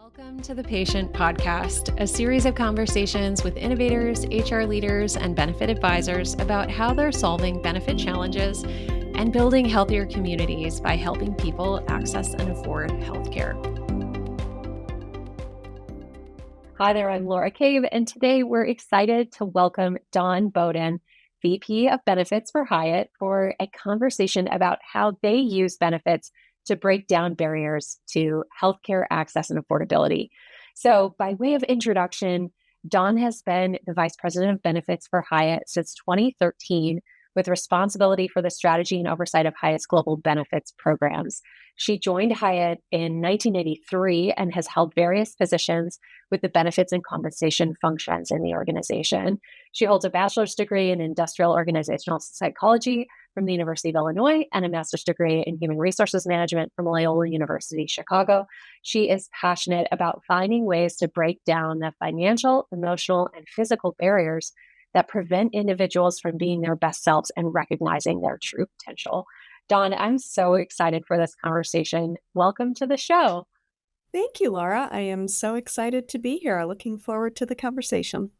Welcome to the Paytient Podcast, a series of conversations with innovators, HR leaders, and benefit advisors about how they're solving benefit challenges and building healthier communities by helping people access and afford healthcare. Hi there, I'm Laura Cave, and today we're excited to welcome Dawn Beaudin, VP of Benefits for Hyatt, for a conversation about how they use benefits to break down barriers to healthcare access and affordability. So by way of introduction, Dawn has been the Vice President of Benefits for Hyatt since 2013, with responsibility for the strategy and oversight of Hyatt's global benefits programs. She joined Hyatt in 1983 and has held various positions with the benefits and compensation functions in the organization. She holds a bachelor's degree in industrial organizational psychology from the University of Illinois and a master's degree in human resources management from Loyola University, Chicago. She is passionate about finding ways to break down the financial, emotional, and physical barriers that prevent individuals from being their best selves and recognizing their true potential. Dawn, I'm so excited for this conversation. Welcome to the show. Thank you, Laura. I am so excited to be here. Looking forward to the conversation.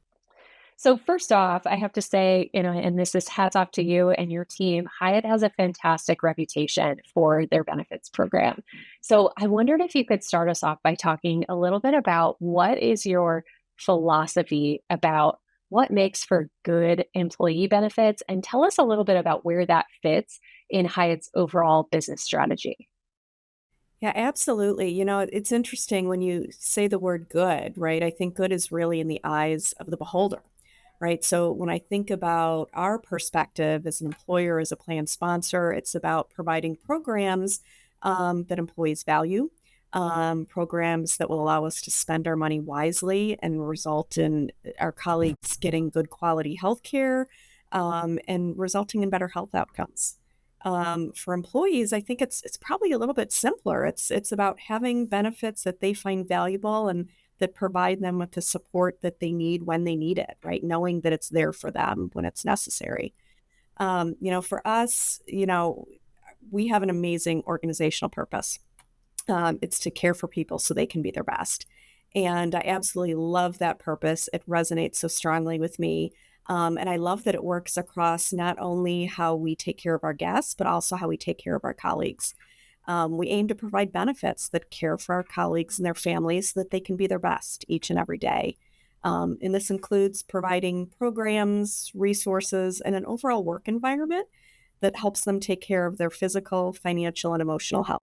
So first off, I have to say, and this is hats off to you and your team, Hyatt has a fantastic reputation for their benefits program. So I wondered if you could start us off by talking a little bit about what is your philosophy about what makes for good employee benefits, and tell us a little bit about where that fits in Hyatt's overall business strategy. Yeah, absolutely. It's interesting when you say the word good, right? I think good is really in the eyes of the beholder, right? So when I think about our perspective as an employer, as a plan sponsor, it's about providing programs that employees value, programs that will allow us to spend our money wisely and result in our colleagues getting good quality healthcare, and resulting in better health outcomes. For employees, I think it's probably a little bit simpler. It's about having benefits that they find valuable and that provide them with the support that they need when they need it, right? Knowing that it's there for them when it's necessary. For us, we have an amazing organizational purpose. It's to care for people so they can be their best. And I absolutely love that purpose. It resonates so strongly with me. And I love that it works across not only how we take care of our guests, but also how we take care of our colleagues. We aim to provide benefits that care for our colleagues and their families so that they can be their best each and every day. And this includes providing programs, resources, and an overall work environment that helps them take care of their physical, financial, and emotional health.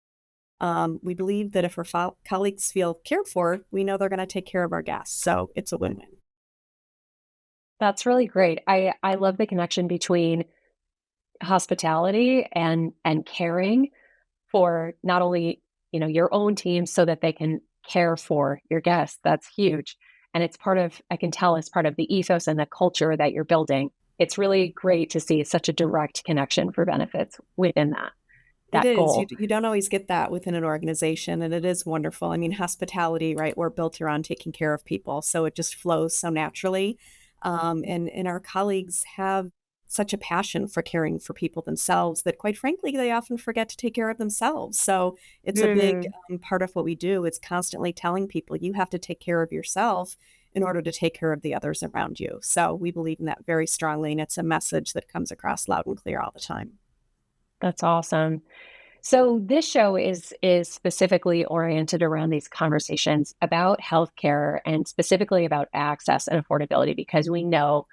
We believe that if our colleagues feel cared for, we know they're going to take care of our guests. So it's a win-win. That's really great. I love the connection between hospitality and caring for not only, your own team so that they can care for your guests. That's huge. And I can tell it's part of the ethos and the culture that you're building. It's really great to see such a direct connection for benefits within that It is. goal. You don't always get that within an organization, and it is wonderful. I mean, hospitality, right? We're built around taking care of people, so it just flows so naturally. And our colleagues have such a passion for caring for people themselves that, quite frankly, they often forget to take care of themselves. So it's a big part of what we do. It's constantly telling people you have to take care of yourself in order to take care of the others around you. So we believe in that very strongly, and it's a message that comes across loud and clear all the time. That's awesome. So this show is specifically oriented around these conversations about healthcare and specifically about access and affordability, because we know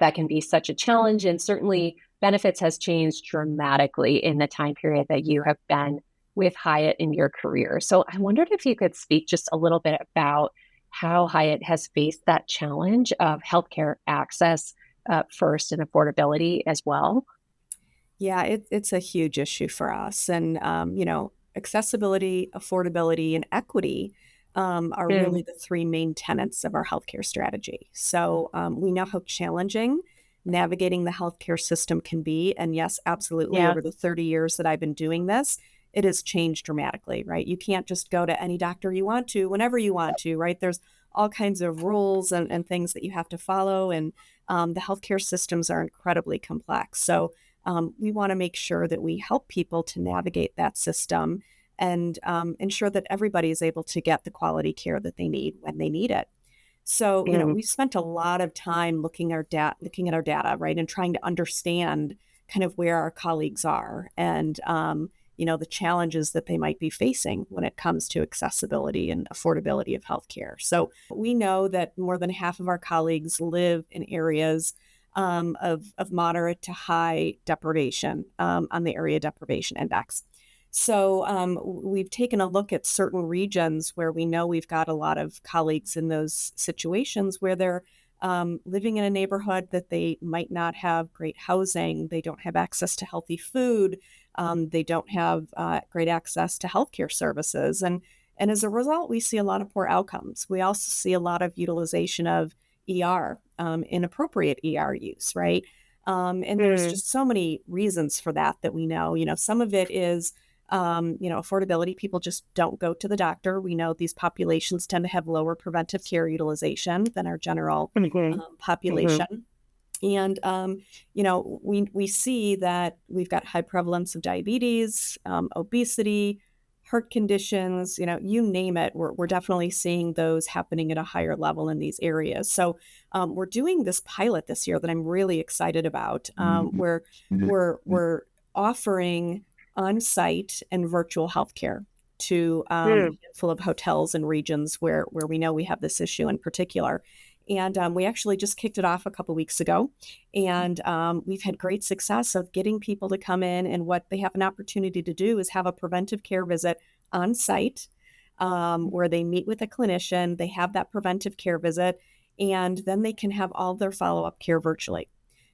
that can be such a challenge, and certainly benefits has changed dramatically in the time period that you have been with Hyatt in your career. So I wondered if you could speak just a little bit about how Hyatt has faced that challenge of healthcare access first and affordability as well. Yeah, it's a huge issue for us. And, accessibility, affordability, and equity are really the three main tenets of our healthcare strategy. So we know how challenging navigating the healthcare system can be. And yes, absolutely, over the 30 years that I've been doing this, it has changed dramatically, right? You can't just go to any doctor you want to, whenever you want to, right? There's all kinds of rules and things that you have to follow. And the healthcare systems are incredibly complex. So we want to make sure that we help people to navigate that system and ensure that everybody is able to get the quality care that they need when they need it. So, Mm, we've spent a lot of time looking at our data, right, and trying to understand kind of where our colleagues are and, the challenges that they might be facing when it comes to accessibility and affordability of healthcare. So, we know that more than half of our colleagues live in areas of moderate to high deprivation on the area deprivation index. So we've taken a look at certain regions where we know we've got a lot of colleagues in those situations where they're living in a neighborhood that they might not have great housing, they don't have access to healthy food, they don't have great access to healthcare services, and as a result, we see a lot of poor outcomes. We also see a lot of utilization of ER, inappropriate ER use, right? And there's mm, just so many reasons for that that we know. Some of it is affordability. People just don't go to the doctor. We know these populations tend to have lower preventive care utilization than our general mhm, mhm, population. And we see that we've got high prevalence of diabetes, obesity, heart conditions. You name it. We're definitely seeing those happening at a higher level in these areas. So we're doing this pilot this year that I'm really excited about, where we're offering on-site and virtual healthcare to a mm, handful of hotels and regions where we know we have this issue in particular. And we actually just kicked it off a couple weeks ago. And we've had great success of getting people to come in. And what they have an opportunity to do is have a preventive care visit on site where they meet with a clinician, they have that preventive care visit, and then they can have all their follow up care virtually.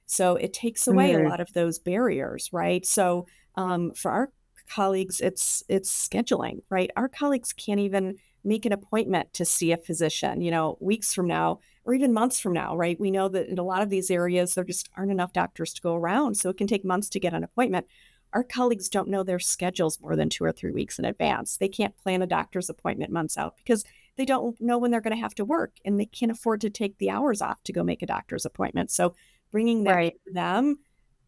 So it takes away a mm, lot of those barriers, right? So for our colleagues, it's scheduling, right? Our colleagues can't even make an appointment to see a physician, weeks from now or even months from now, right? We know that in a lot of these areas, there just aren't enough doctors to go around. So it can take months to get an appointment. Our colleagues don't know their schedules more than 2 or 3 weeks in advance. They can't plan a doctor's appointment months out because they don't know when they're going to have to work and they can't afford to take the hours off to go make a doctor's appointment. So bringing that right. to them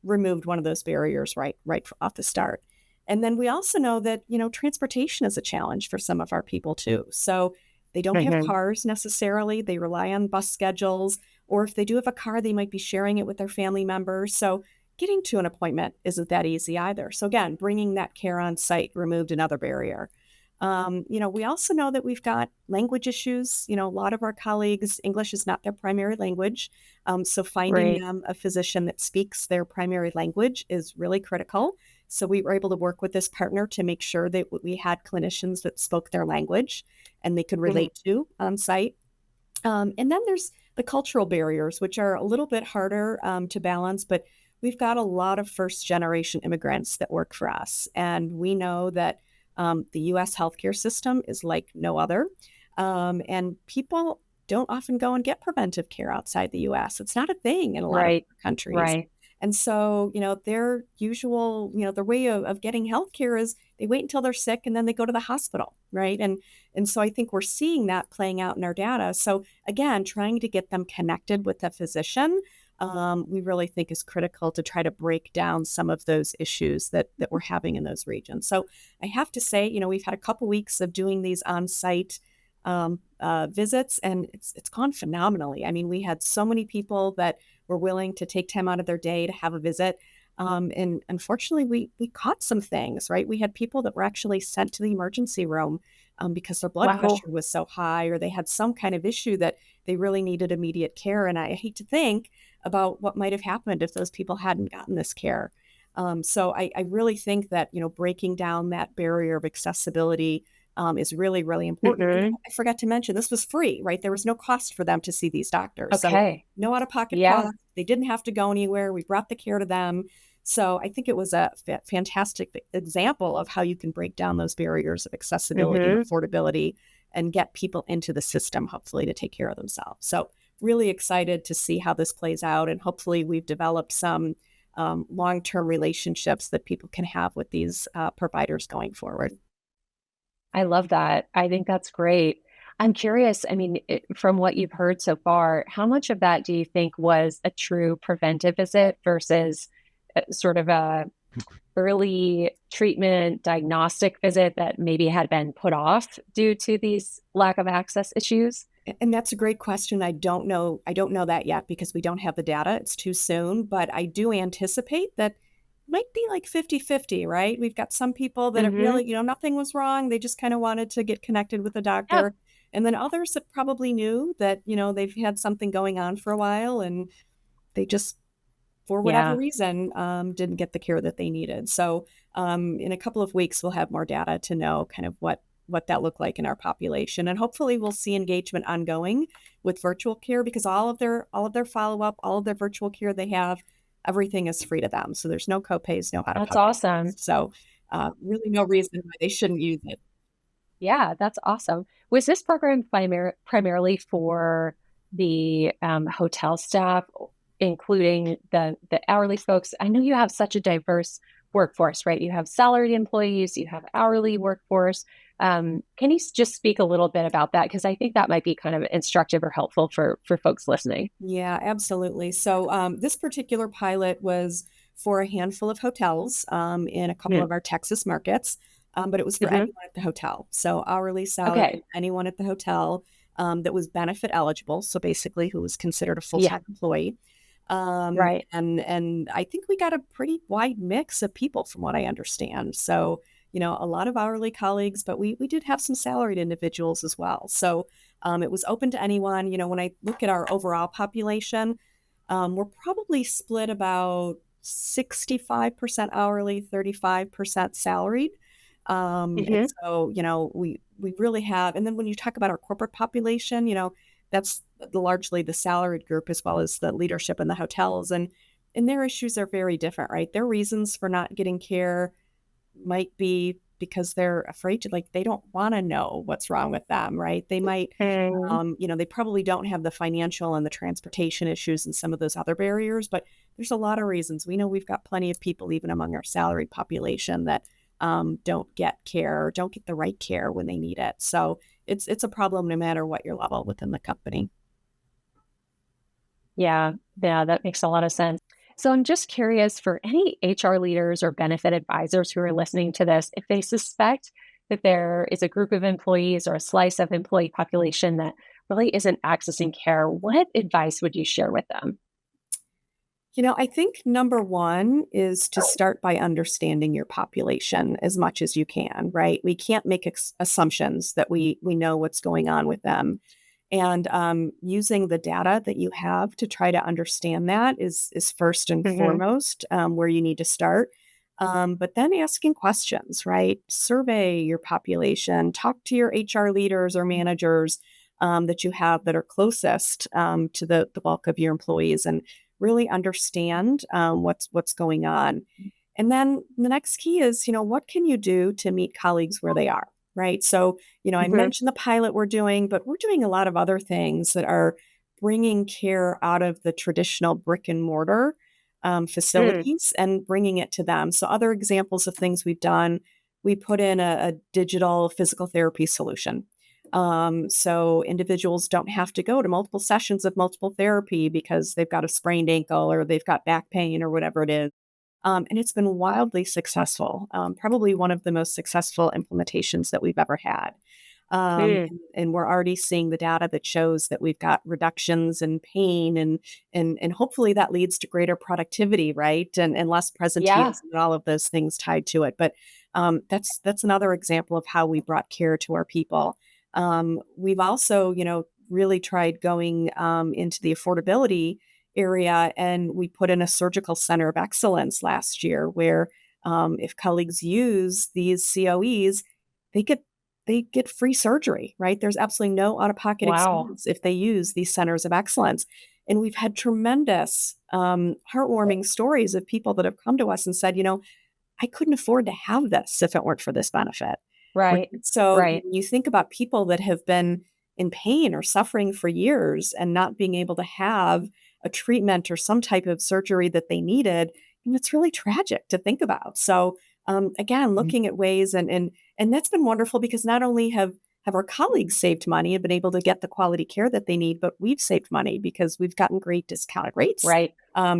removed one of those barriers right off the start. And then we also know that, transportation is a challenge for some of our people too. So they don't have Mhm, cars necessarily. They rely on bus schedules, or if they do have a car, they might be sharing it with their family members. So getting to an appointment isn't that easy either. So again, bringing that care on site removed another barrier. We also know that we've got language issues. A lot of our colleagues, English is not their primary language. So finding right. them a physician that speaks their primary language is really critical. So we were able to work with this partner to make sure that we had clinicians that spoke their language and they could Mhm, relate to on site. And then there's the cultural barriers, which are a little bit harder to balance, but we've got a lot of first generation immigrants that work for us. And we know that the US healthcare system is like no other. And people don't often go and get preventive care outside the US. It's not a thing in a lot of right. countries. Right. And so, their usual, their way of getting healthcare is they wait until they're sick and then they go to the hospital, right? And so I think we're seeing that playing out in our data. So again, trying to get them connected with a physician, we really think is critical to try to break down some of those issues that we're having in those regions. So I have to say, we've had a couple weeks of doing these on-site visits, and it's gone phenomenally. I mean, we had so many people that were willing to take time out of their day to have a visit. And unfortunately, we caught some things, right? We had people that were actually sent to the emergency room because their blood Wow. pressure was so high, or they had some kind of issue that they really needed immediate care. And I hate to think about what might have happened if those people hadn't gotten this care. So I really think that, breaking down that barrier of accessibility is really, really important. And Mhm, I forgot to mention this was free, right? There was no cost for them to see these doctors. So okay. no out of pocket Yeah. cost. They didn't have to go anywhere. We brought the care to them. So I think it was a fantastic example of how you can break down those barriers of accessibility and Mhm. affordability and get people into the system, hopefully, to take care of themselves. So really excited to see how this plays out. And hopefully we've developed some long-term relationships that people can have with these providers going forward. I love that. I think that's great. I'm curious, I mean, from what you've heard so far, how much of that do you think was a true preventive visit versus sort of a early treatment diagnostic visit that maybe had been put off due to these lack of access issues? And that's a great question. I don't know. I don't know that yet because we don't have the data. It's too soon, but I do anticipate that might be like 50-50, right? We've got some people that it Mm-hmm. really, nothing was wrong. They just kind of wanted to get connected with a Yep. doctor. And then others that probably knew that, they've had something going on for a while and they just, for whatever Yeah, reason, didn't get the care that they needed. So in a couple of weeks, we'll have more data to know kind of what that looked like in our population, and hopefully we'll see engagement ongoing with virtual care because all of their follow up, all of their virtual care they have, everything is free to them. So there's no copays, no out of that's pocket awesome. costs. So really no reason why they shouldn't use it. Yeah, that's awesome. Was this program primarily for the hotel staff, including the hourly folks? I know you have such a diverse workforce, right? You have salaried employees, you have hourly workforce. Can you just speak a little bit about that? Because I think that might be kind of instructive or helpful for folks listening. Yeah, absolutely. So this particular pilot was for a handful of hotels in a couple Mm-hmm. of our Texas markets, but it was for Mm-hmm. anyone at the hotel. So hourly salary, Okay. anyone at the hotel that was benefit eligible. So basically, who was considered a Yeah. full-time employee. Right. And I think we got a pretty wide mix of people, from what I understand. So a lot of hourly colleagues, but we did have some salaried individuals as well. So it was open to anyone. When I look at our overall population, we're probably split about 65% hourly, 35% salaried. And Mm-hmm. so, we really have, and then when you talk about our corporate population, that's largely the salaried group as well as the leadership in the hotels. And their issues are very different, right? Their reasons for not getting care might be because they're afraid to, like, they don't want to know what's wrong with them, right? They might, Mm, they probably don't have the financial and the transportation issues and some of those other barriers, but there's a lot of reasons. We know we've got plenty of people, even among our salaried population, that don't get care or don't get the right care when they need it. So it's a problem no matter what your level within the company. yeah. Yeah, that makes a lot of sense. So I'm just curious for any HR leaders or benefit advisors who are listening to this, if they suspect that there is a group of employees or a slice of employee population that really isn't accessing care, what advice would you share with them? I think number one is to start by understanding your population as much as you can, right? We can't make assumptions that we know what's going on with them. And using the data that you have to try to understand that is first and Hmm. foremost where you need to start. But then asking questions, right? Survey your population, talk to your HR leaders or managers that you have that are closest to the bulk of your employees, and really understand what's going on. And then the next key is, what can you do to meet colleagues where they are, right? So, I Hmm. mentioned the pilot we're doing, but we're doing a lot of other things that are bringing care out of the traditional brick and mortar Mm. facilities and bringing it to them. So, other examples of things we've done, we put in a digital physical therapy solution. So individuals don't have to go to multiple sessions of multiple therapy because they've got a sprained ankle or they've got back pain or whatever it is. And it's been wildly successful, probably one of the most successful implementations that we've ever had. Mm. And we're already seeing the data that shows that we've got reductions in pain, and hopefully that leads to greater productivity, right? And less Yeah. presenteeism and all of those things tied to it. But that's another example of how we brought care to our people. We've also, really tried going into the affordability area, and we put in a surgical center of excellence last year where if colleagues use these COEs, they get they get free surgery, right? There's absolutely no out-of-pocket Wow. expense if they use these centers of excellence. And we've had tremendous heartwarming stories of people that have come to us and said, I couldn't afford to have this if it weren't for this benefit. Right? Right. So Right. when you think about people that have been in pain or suffering for years and not being able to have a treatment or some type of surgery that they needed, and it's really tragic to think about. So again, looking at ways, and that's been wonderful because not only have our colleagues saved money and been able to get the quality care that they need, but we've saved money because we've gotten great discounted rates Right.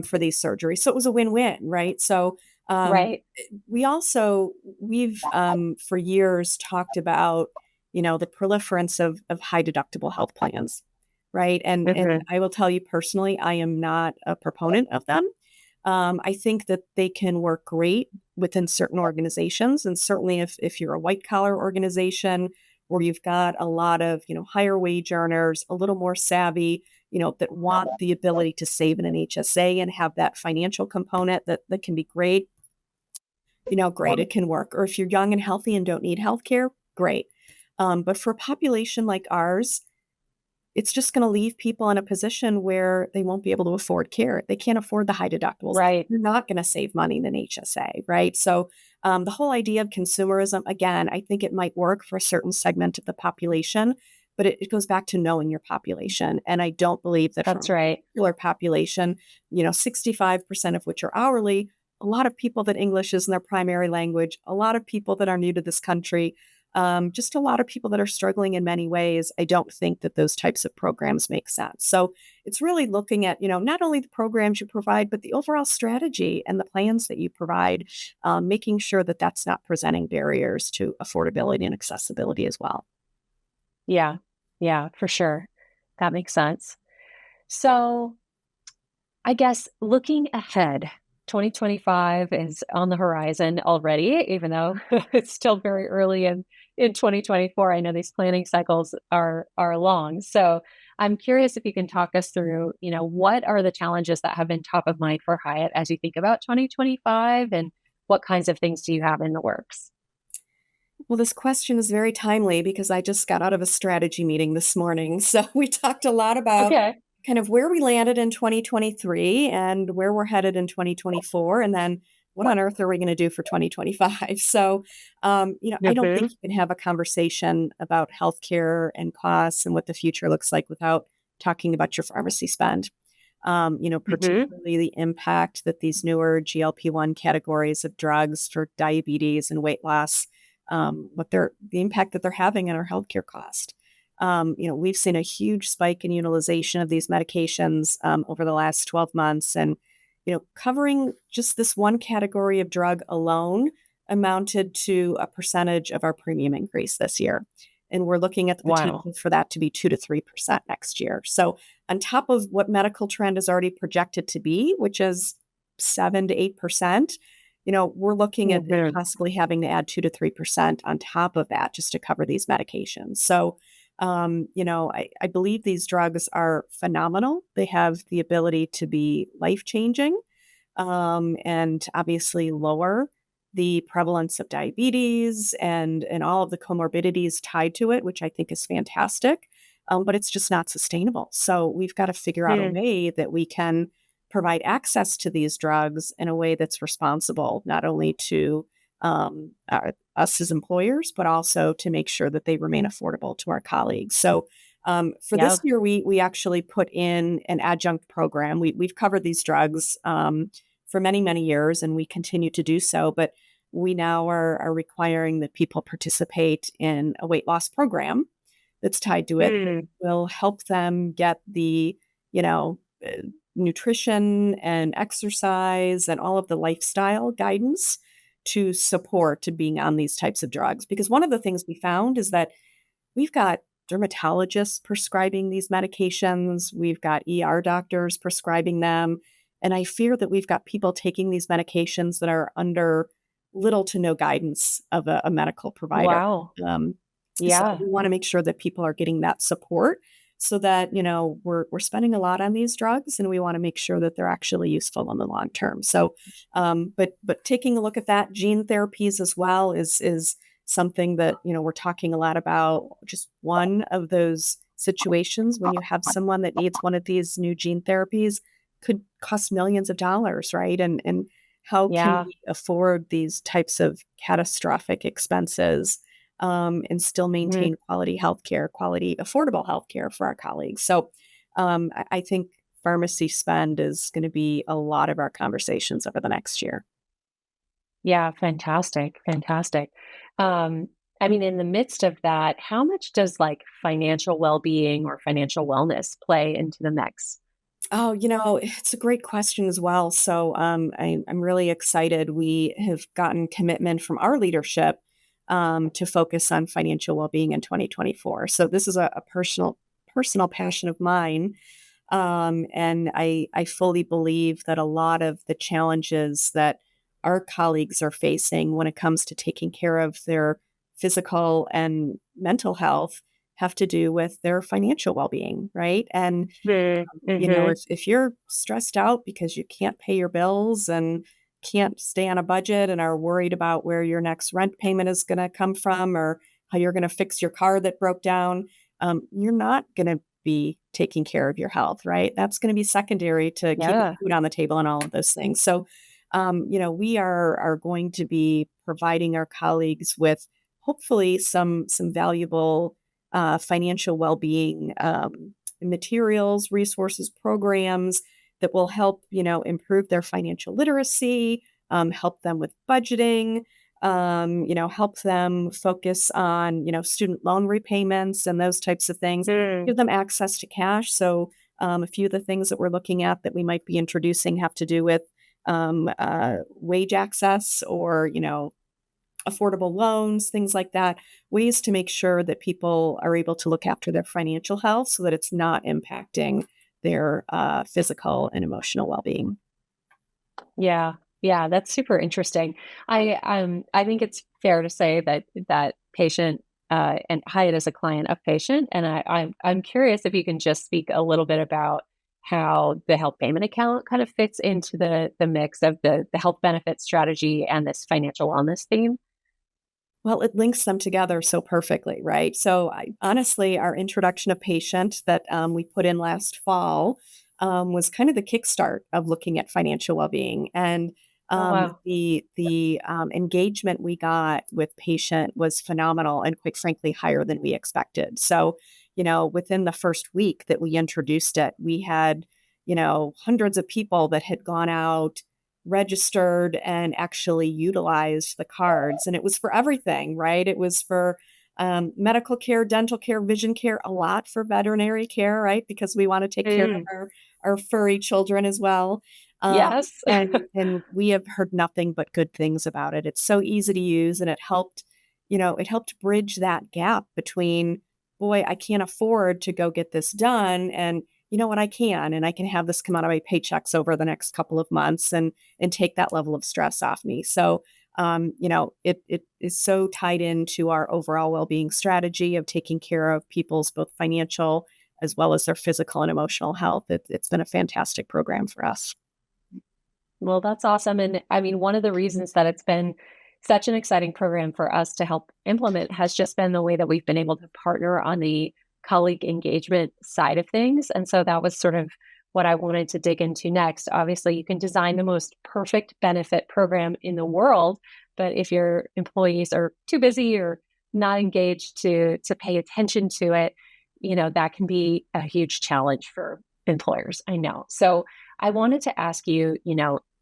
for these surgeries. So it was a win-win, right? So Right. We've for years talked about, the proliferance of high deductible health plans, right? And Hmm. I will tell you personally, I am not a proponent of them. I think that they can work great within certain organizations, and certainly if you're a white collar organization where you've got a lot of higher wage earners, a little more savvy, that want the ability to save in an HSA and have that financial component that can be great. Great, it can work. Or if you're young and healthy and don't need healthcare, great. But for a population like ours, it's just going to leave people in a position where they won't be able to afford care. They can't afford the high deductibles. Right. You're not going to save money in an HSA, right? So the whole idea of consumerism, again, I think it might work for a certain segment of the population, but it goes back to knowing your population. And I don't believe that for That's a right. particular population, 65% of which are hourly, a lot of people that English isn't their primary language, a lot of people that are new to this country, just a lot of people that are struggling in many ways. I don't think that those types of programs make sense. So it's really looking at, not only the programs you provide, but the overall strategy and the plans that you provide, making sure that that's not presenting barriers to affordability and accessibility as well. Yeah. Yeah, for sure. That makes sense. So I guess looking ahead, 2025 is on the horizon already, even though it's still very early in 2024. I know these planning cycles are long. So I'm curious if you can talk us through, what are the challenges that have been top of mind for Hyatt as you think about 2025, and what kinds of things do you have in the works? Well, this question is very timely because I just got out of a strategy meeting this morning. So we talked a lot about Okay. kind of where we landed in 2023 and where we're headed in 2024, and then what on earth are we going to do for 2025? So, I don't think Hmm. you can have a conversation about healthcare and costs and what the future looks like without talking about your pharmacy spend. Hmm. Particularly the impact that these newer GLP-1 categories of drugs for diabetes and weight loss, the impact that they're having on our healthcare cost. We've seen a huge spike in utilization of these medications over the last 12 months. And, covering just this one category of drug alone amounted to a percentage of our premium increase this year. And we're looking at the Wow. potential for that to be 2 to 3% next year. So, on top of what medical trend is already projected to be, which is 7 to 8%, we're looking at Hmm. possibly having to add 2 to 3% on top of that just to cover these medications. So, I believe these drugs are phenomenal. They have the ability to be life changing, and obviously lower the prevalence of diabetes and all of the comorbidities tied to it, which I think is fantastic. But it's just not sustainable. So we've got to figure out a Hmm. way that we can provide access to these drugs in a way that's responsible, not only to us as employers, but also to make sure that they remain affordable to our colleagues. So for Yeah. this year, we actually put in an adjunct program. We've covered these drugs for many, many years, and we continue to do so. But we now are requiring that people participate in a weight loss program that's tied to it. Hmm. Will help them get the, you know, nutrition and exercise and all of the lifestyle guidance to support to being on these types of drugs. Because one of the things we found is that we've got dermatologists prescribing these medications, we've got ER doctors prescribing them, and I fear that we've got people taking these medications that are under little to no guidance of a medical provider. Wow. Um, so Yeah. we want to make sure that people are getting that support so that, we're spending a lot on these drugs and we want to make sure that they're actually useful in the long term. So, but taking a look at that, gene therapies as well is something that, we're talking a lot about. Just one of those situations when you have someone that needs one of these new gene therapies could cost millions of dollars, right? And how can Yeah. we afford these types of catastrophic expenses, and still Mhm. maintain quality healthcare, quality, affordable healthcare for our colleagues? So I think pharmacy spend is going to be a lot of our conversations over the next year. Yeah, fantastic, fantastic. Um, I mean, in the midst of that, how much does like financial well-being or financial wellness play into the mix? Oh, it's a great question as well. So I'm really excited. We have gotten commitment from our leadership to focus on financial well-being in 2024. So this is a personal passion of mine. And I fully believe that a lot of the challenges that our colleagues are facing when it comes to taking care of their physical and mental health have to do with their financial well-being, right? And Mm-hmm. if you're stressed out because you can't pay your bills and can't stay on a budget and are worried about where your next rent payment is going to come from or how you're going to fix your car that broke down, you're not going to be taking care of your health, right? That's going to be secondary to keeping Yeah. food on the table and all of those things. So, we are going to be providing our colleagues with hopefully some valuable financial well-being materials, resources, programs that will help, improve their financial literacy, help them with budgeting, help them focus on, student loan repayments and those types of things, Mm. give them access to cash. So a few of the things that we're looking at that we might be introducing have to do with wage access or, affordable loans, things like that, ways to make sure that people are able to look after their financial health so that it's not impacting their physical and emotional well-being. Yeah. Yeah, that's super interesting. I think it's fair to say that Patient and Hyatt is a client of Patient, and I'm curious if you can just speak a little bit about how the health payment account kind of fits into the mix of the health benefit strategy and this financial wellness theme. Well, it links them together so perfectly, right? So, honestly, our introduction of Patient that we put in last fall was kind of the kickstart of looking at financial well-being, and Oh wow. the engagement we got with Patient was phenomenal, and quite frankly, higher than we expected. So, within the first week that we introduced it, we had hundreds of people that had gone out registered and actually utilized the cards. And it was for everything, right? It was for medical care, dental care, vision care, a lot for veterinary care, right? Because we want to take care of Mm. our furry children as well. Um, Yes. and we have heard nothing but good things about it. It's so easy to use, and it helped bridge that gap between, boy, I can't afford to go get this done, and you know what, I can, and I can have this come out of my paychecks over the next couple of months and take that level of stress off me. So, it is so tied into our overall well-being strategy of taking care of people's both financial as well as their physical and emotional health. It's been a fantastic program for us. Well, that's awesome. And I mean, one of the reasons that it's been such an exciting program for us to help implement has just been the way that we've been able to partner on the colleague engagement side of things. And so that was sort of what I wanted to dig into next. Obviously, you can design the most perfect benefit program in the world, but if your employees are too busy or not engaged to pay attention to it, that can be a huge challenge for employers. I know. So I wanted to ask you,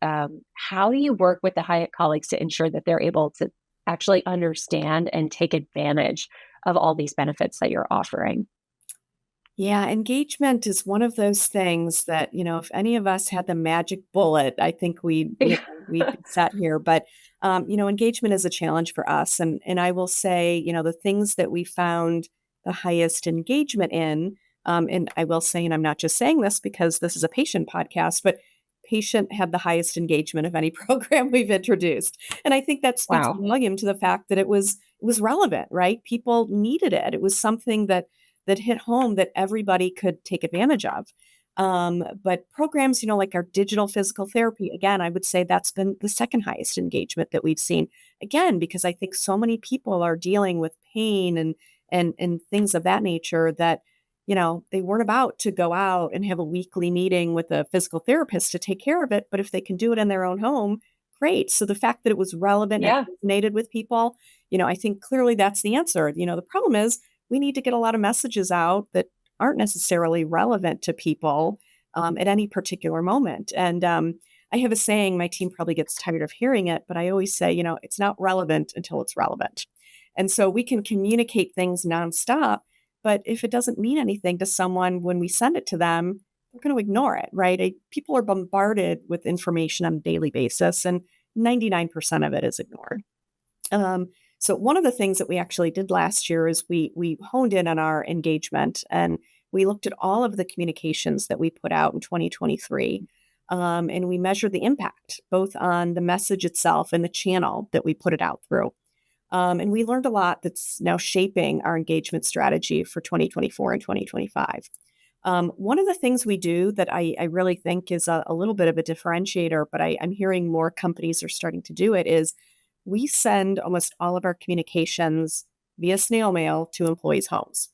how do you work with the Hyatt colleagues to ensure that they're able to actually understand and take advantage of all these benefits that you're offering? Yeah, engagement is one of those things that, if any of us had the magic bullet, I think we'd be set here. But engagement is a challenge for us. And I will say, the things that we found the highest engagement in, and I will say, and I'm not just saying this because this is a patient podcast, but patient had the highest engagement of any program we've introduced. And I think that speaks Wow. volume to the fact that it was relevant, right? People needed it. It was something that hit home that everybody could take advantage of. But programs, like our digital physical therapy, again, I would say that's been the second highest engagement that we've seen. Again, because I think so many people are dealing with pain and things of that nature that, they weren't about to go out and have a weekly meeting with a physical therapist to take care of it. But if they can do it in their own home, great. So the fact that it was relevant and Yeah. resonated with people, I think clearly that's the answer. The problem is we need to get a lot of messages out that aren't necessarily relevant to people at any particular moment. And I have a saying, my team probably gets tired of hearing it, but I always say, it's not relevant until it's relevant. And so we can communicate things nonstop, but if it doesn't mean anything to someone when we send it to them, we're going to ignore it, right? People are bombarded with information on a daily basis, and 99% of it is ignored. So one of the things that we actually did last year is we honed in on our engagement, and we looked at all of the communications that we put out in 2023. And we measured the impact both on the message itself and the channel that we put it out through. And we learned a lot that's now shaping our engagement strategy for 2024 and 2025. One of the things we do that I really think is a little bit of a differentiator, but I'm hearing more companies are starting to do it, is we send almost all of our communications via snail mail to employees' homes.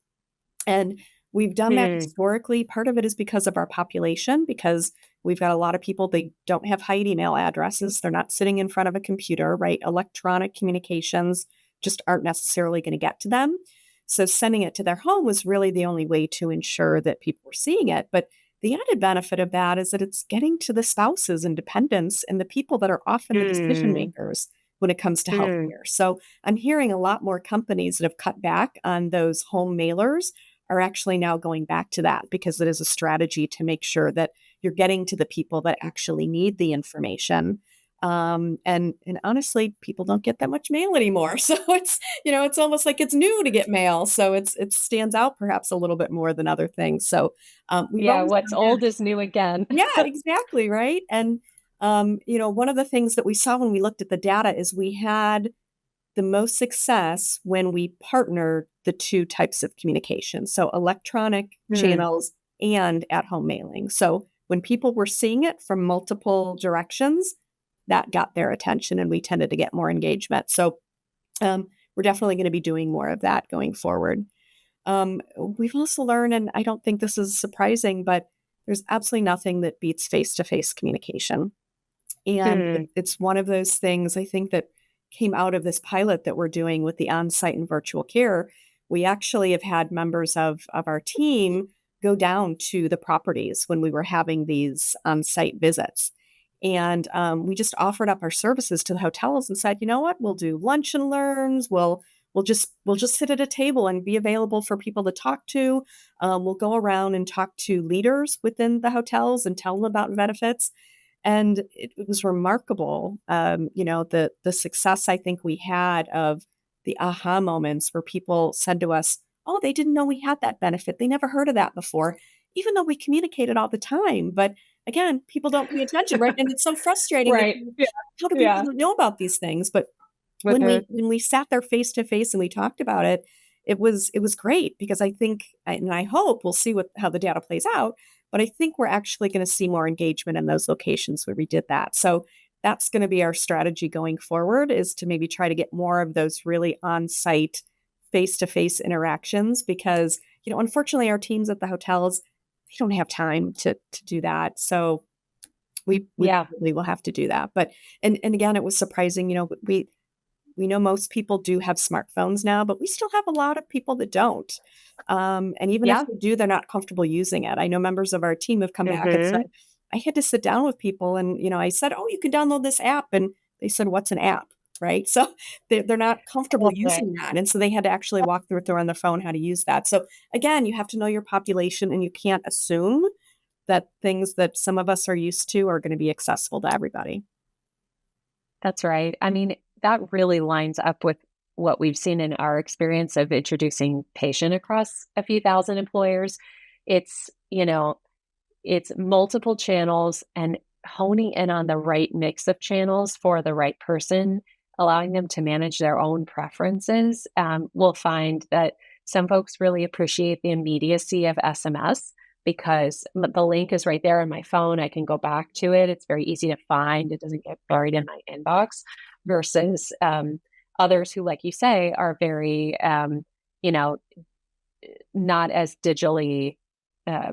And we've done that historically. Part of it is because of our population, because we've got a lot of people, they don't have Hyatt email addresses. They're not sitting in front of a computer, right? Electronic communications just aren't necessarily going to get to them. So sending it to their home was really the only way to ensure that people were seeing it. But the added benefit of that is that it's getting to the spouses and dependents and the people that are often the decision makers when it comes to healthcare. So I'm hearing a lot more companies that have cut back on those home mailers are actually now going back to that, because it is a strategy to make sure that you're getting to the people that actually need the information. And honestly, people don't get that much mail anymore. So it's almost like it's new to get mail. So it stands out perhaps a little bit more than other things. So we've always what's old is new again. yeah, exactly. Right. And one of the things that we saw when we looked at the data is we had the most success when we partnered the two types of communication. So electronic channels and at-home mailing. So when people were seeing it from multiple directions, that got their attention and we tended to get more engagement. So we're definitely going to be doing more of that going forward. We've also learned, and I don't think this is surprising, but there's absolutely nothing that beats face-to-face communication. And it's one of those things I think that came out of this pilot that we're doing with the on-site and virtual care. We actually have had members of our team go down to the properties when we were having these on-site visits. And we just offered up our services to the hotels and said, you know what, we'll do lunch and learns. We'll just sit at a table and be available for people to talk to. We'll go around and talk to leaders within the hotels and tell them about benefits. And it was remarkable, the success I think we had of the aha moments where people said to us, oh, they didn't know we had that benefit. They never heard of that before, even though we communicated all the time. But again, people don't pay attention, right? And it's so frustrating. Right. How do people know about these things? But when we sat there face to face and we talked about it, it was great, because I think, and I hope we'll see how the data plays out, but I think we're actually going to see more engagement in those locations where we did that. So that's going to be our strategy going forward, is to maybe try to get more of those really on-site face-to-face interactions, because, unfortunately our teams at the hotels, they don't have time to do that. So we probably will have to do that. But, and again, it was surprising, we know most people do have smartphones now, but we still have a lot of people that don't. And even if they do, they're not comfortable using it. I know members of our team have come back and said, I had to sit down with people and, I said, oh, you can download this app. And they said, what's an app? Right. So they're not comfortable using that. And so they had to actually walk through on their phone how to use that. So again, you have to know your population, and you can't assume that things that some of us are used to are going to be accessible to everybody. That's right. I mean, that really lines up with what we've seen in our experience of introducing Paytient across a few thousand employers. It's, it's multiple channels and honing in on the right mix of channels for the right person, allowing them to manage their own preferences. We'll find that some folks really appreciate the immediacy of SMS, because the link is right there on my phone. I can go back to it. It's very easy to find. It doesn't get buried in my inbox, versus others who, like you say, are very, not as digitally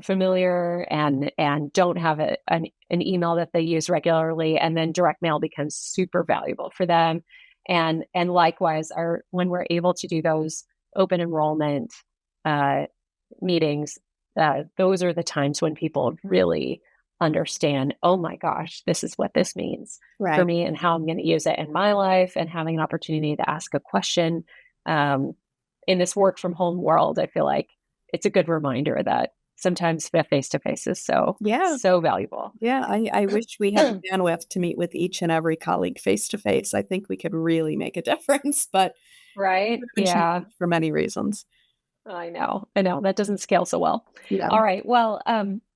familiar and don't have an email that they use regularly. And then direct mail becomes super valuable for them. And likewise, when we're able to do those open enrollment meetings, those are the times when people really understand, oh my gosh, this is what this means for me and how I'm going to use it in my life, and having an opportunity to ask a question. In this work from home world, I feel like it's a good reminder that sometimes face-to-face is so Yeah. valuable. Yeah. I wish we had the bandwidth to meet with each and every colleague face to face. I think we could really make a difference, but Right? it's been Yeah. challenged for many reasons. I know. That doesn't scale so well. Yeah. All right. Well,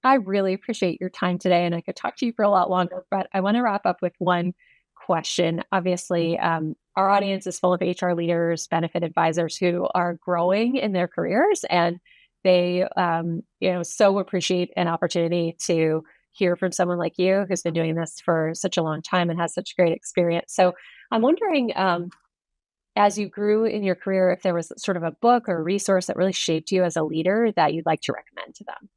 I really appreciate your time today, and I could talk to you for a lot longer, but I want to wrap up with one question. Obviously, our audience is full of HR leaders, benefit advisors who are growing in their careers, and they, so appreciate an opportunity to hear from someone like you who's been doing this for such a long time and has such great experience. So I'm wondering, as you grew in your career, if there was sort of a book or a resource that really shaped you as a leader that you'd like to recommend to them.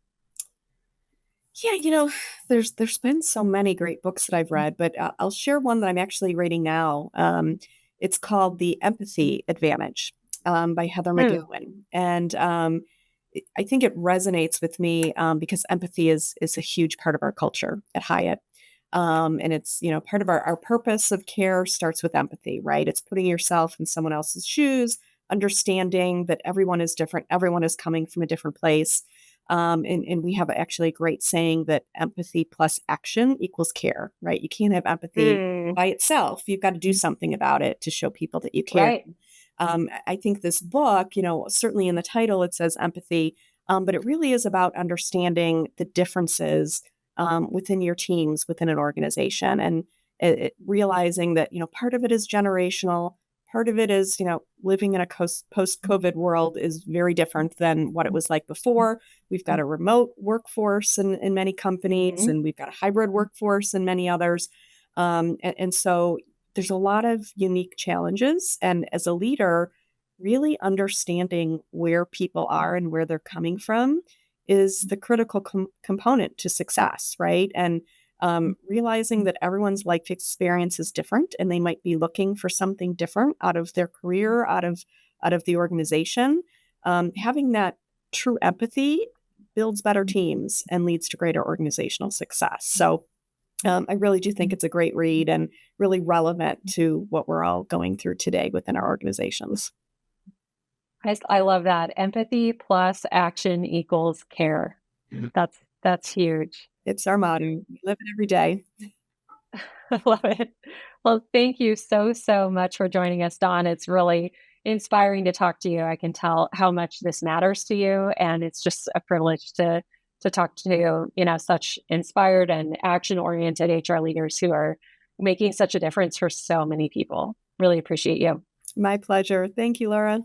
Yeah, there's been so many great books that I've read, but I'll share one that I'm actually reading now. It's called The Empathy Advantage by Heather Hmm. McGowan. And I think it resonates with me because empathy is a huge part of our culture at Hyatt. And it's, part of our purpose of care starts with empathy, right? It's putting yourself in someone else's shoes, understanding that everyone is different, everyone is coming from a different place. And we have actually a great saying that empathy plus action equals care, right? You can't have empathy Hmm. by itself. You've got to do something about it to show people that you care. Right. I think this book, certainly in the title, it says empathy, but it really is about understanding the differences within your teams, within an organization, and realizing that, part of it is generational. Part of it is, living in a post-COVID world is very different than what it was like before. We've got a remote workforce in many companies, and we've got a hybrid workforce in many others. And so there's a lot of unique challenges. And as a leader, really understanding where people are and where they're coming from is the critical component to success, right? And realizing that everyone's life experience is different, and they might be looking for something different out of their career, out of the organization. Having that true empathy builds better teams and leads to greater organizational success. So I really do think it's a great read and really relevant to what we're all going through today within our organizations. I love that. Empathy plus action equals care. That's huge. It's our motto. We live it every day. I love it. Well, thank you so much for joining us, Dawn. It's really inspiring to talk to you. I can tell how much this matters to you, and it's just a privilege to talk to, such inspired and action-oriented HR leaders who are making such a difference for so many people. Really appreciate you. My pleasure. Thank you, Laura.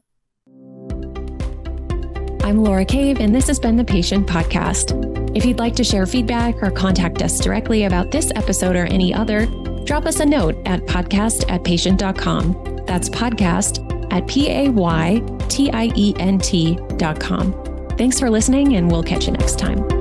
I'm Laura Cave, and this has been the Paytient Podcast. If you'd like to share feedback or contact us directly about this episode or any other, drop us a note at podcast@paytient.com. That's podcast@paytient.com. Thanks for listening, and we'll catch you next time.